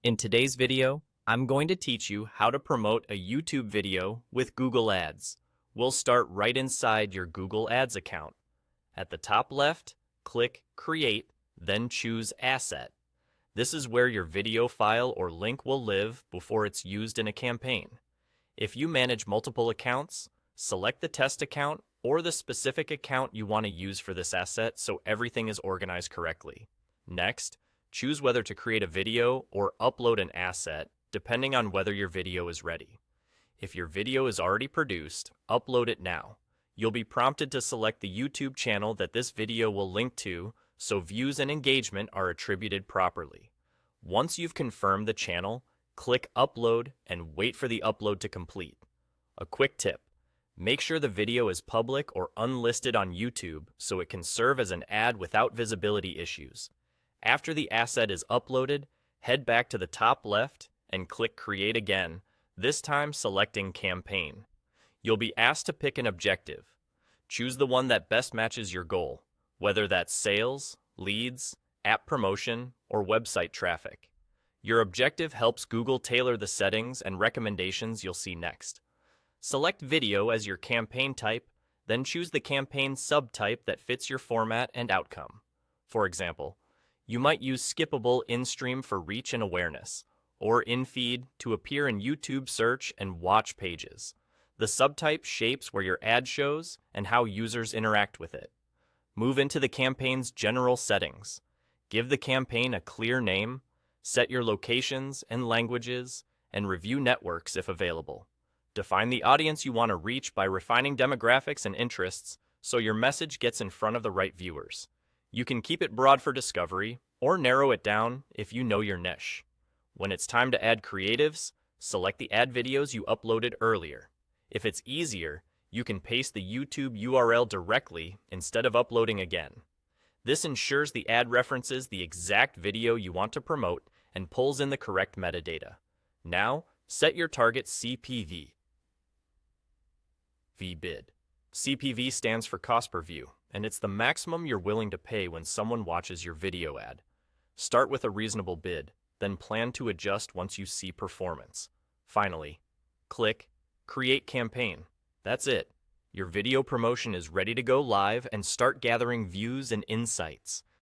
In today's video, I'm going to teach you how to promote a YouTube video with Google Ads. We'll start right inside your Google Ads account. At the top left, click Create, then choose Asset. This is where your video file or link will live before it's used in a campaign. If you manage multiple accounts, select the test account or the specific account you want to use for this asset so everything is organized correctly. Next, choose whether to create a video or upload an asset, depending on whether your video is ready. If your video is already produced, upload it now. You'll be prompted to select the YouTube channel that this video will link to, so views and engagement are attributed properly. Once you've confirmed the channel, click Upload and wait for the upload to complete. A quick tip: make sure the video is public or unlisted on YouTube so it can serve as an ad without visibility issues. After the asset is uploaded, head back to the top left and click Create again, this time selecting Campaign. You'll be asked to pick an objective. Choose the one that best matches your goal, whether that's sales, leads, app promotion, or website traffic. Your objective helps Google tailor the settings and recommendations you'll see next. Select Video as your campaign type, then choose the campaign subtype that fits your format and outcome. For example, you might use skippable in-stream for reach and awareness, or in-feed to appear in YouTube search and watch pages. The subtype shapes where your ad shows and how users interact with it. Move into the campaign's general settings. Give the campaign a clear name, set your locations and languages, and review networks if available. Define the audience you want to reach by refining demographics and interests so your message gets in front of the right viewers. You can keep it broad for discovery, or narrow it down if you know your niche. When it's time to add creatives, select the ad videos you uploaded earlier. If it's easier, you can paste the YouTube URL directly instead of uploading again. This ensures the ad references the exact video you want to promote and pulls in the correct metadata. Now, set your target CPV. VBID. CPV stands for cost per view, and it's the maximum you're willing to pay when someone watches your video ad. Start with a reasonable bid, then plan to adjust once you see performance. Finally, click Create Campaign. That's it. Your video promotion is ready to go live and start gathering views and insights.